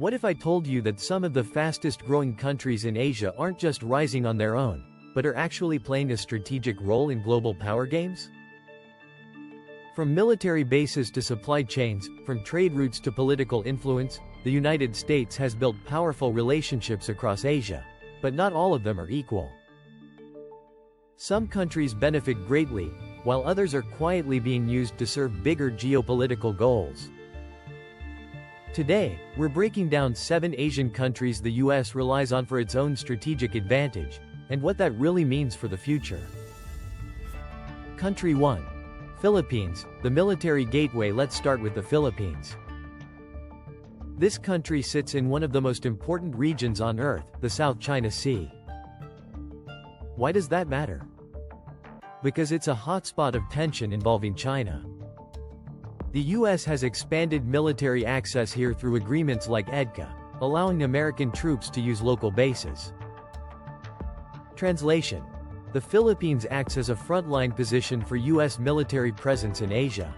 What if I told you that some of the fastest growing countries in Asia aren't just rising on their own, but are actually playing a strategic role in global power games? From military bases to supply chains, from trade routes to political influence, the United States has built powerful relationships across Asia. But not all of them are equal. Some countries benefit greatly, while others are quietly being used to serve bigger geopolitical goals. Today, we're breaking down 7 Asian countries the US relies on for its own strategic advantage, and what that really means for the future. Country 1. Philippines, the military gateway. Let's start with the Philippines. This country sits in one of the most important regions on Earth, the South China Sea. Why does that matter? Because it's a hotspot of tension involving China. The US has expanded military access here through agreements like EDCA, allowing American troops to use local bases. Translation: the Philippines acts as a frontline position for US military presence in Asia.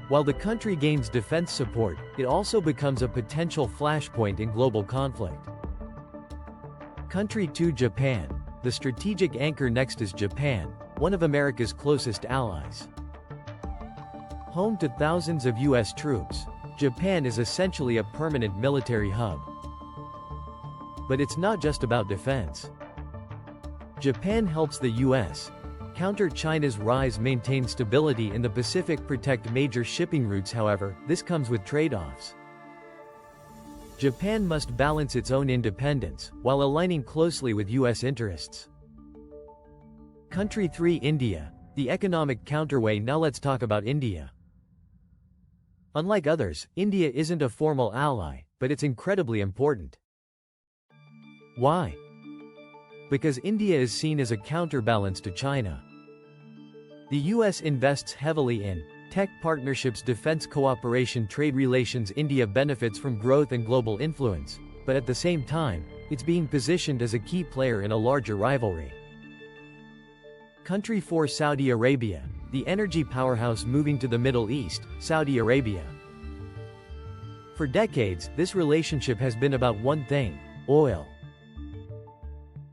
While the country gains defense support, it also becomes a potential flashpoint in global conflict. Country 2. Japan. The strategic anchor next is Japan, one of America's closest allies. Home to thousands of US troops, Japan is essentially a permanent military hub. But it's not just about defense. Japan helps the US counter China's rise, maintain stability in the Pacific, protect major shipping routes. However, this comes with trade-offs. Japan must balance its own independence, while aligning closely with US interests. Country 3. India, the economic counterweight. Now let's talk about India. Unlike others, India isn't a formal ally, but it's incredibly important. Why? Because India is seen as a counterbalance to China. The US invests heavily in tech partnerships, defense cooperation, trade relations. India benefits from growth and global influence, but at the same time, it's being positioned as a key player in a larger rivalry. Country 4. Saudi Arabia, the energy powerhouse moving to the Middle East. Saudi Arabia. For decades, this relationship has been about one thing: oil.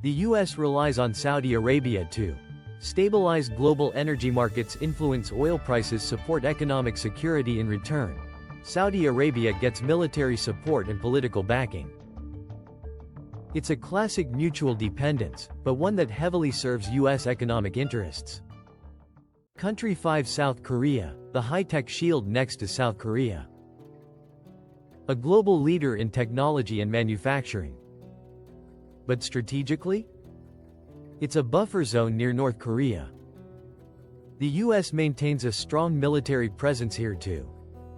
The US relies on Saudi Arabia to stabilize global energy markets, influence oil prices, support economic security. In return, Saudi Arabia gets military support and political backing. It's a classic mutual dependence, but one that heavily serves US economic interests. Country 5. South Korea, the high-tech shield next to South Korea. A global leader in technology and manufacturing. But strategically? It's a buffer zone near North Korea. The US maintains a strong military presence here to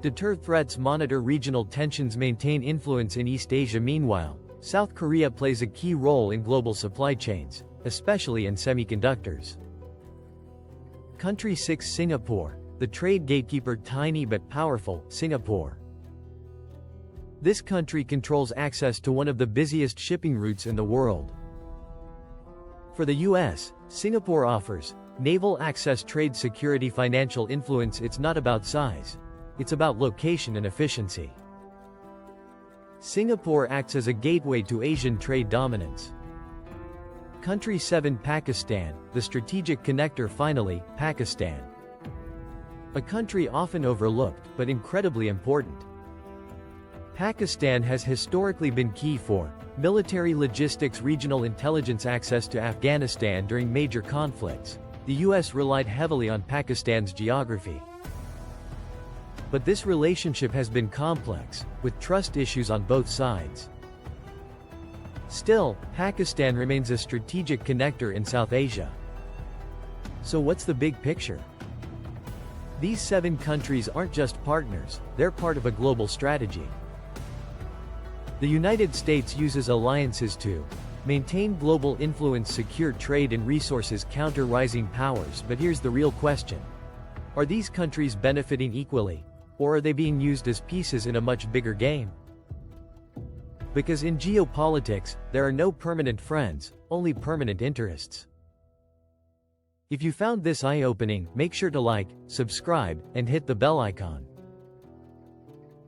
deter threats, monitor regional tensions, maintain influence in East Asia. Meanwhile, South Korea plays a key role in global supply chains, especially in semiconductors. Country 6. Singapore, the trade gatekeeper. Tiny but powerful, Singapore. This country controls access to one of the busiest shipping routes in the world. For the US, Singapore offers naval access, trade security, financial influence. It's not about size. It's about location and efficiency. Singapore acts as a gateway to Asian trade dominance. Country 7. Pakistan, the strategic connector. Finally, Pakistan. A country often overlooked, but incredibly important. Pakistan has historically been key for military logistics, regional intelligence, access to Afghanistan during major conflicts. The US relied heavily on Pakistan's geography. But this relationship has been complex, with trust issues on both sides. Still, Pakistan remains a strategic connector in South Asia. So what's the big picture? These 7 countries aren't just partners, they're part of a global strategy. The United States uses alliances to maintain global influence, secure trade and resources, counter rising powers. But here's the real question: are these countries benefiting equally, or are they being used as pieces in a much bigger game? Because in geopolitics, there are no permanent friends, only permanent interests. If you found this eye-opening, make sure to like, subscribe, and hit the bell icon.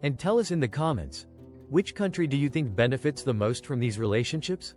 And tell us in the comments, Which country do you think benefits the most from these relationships?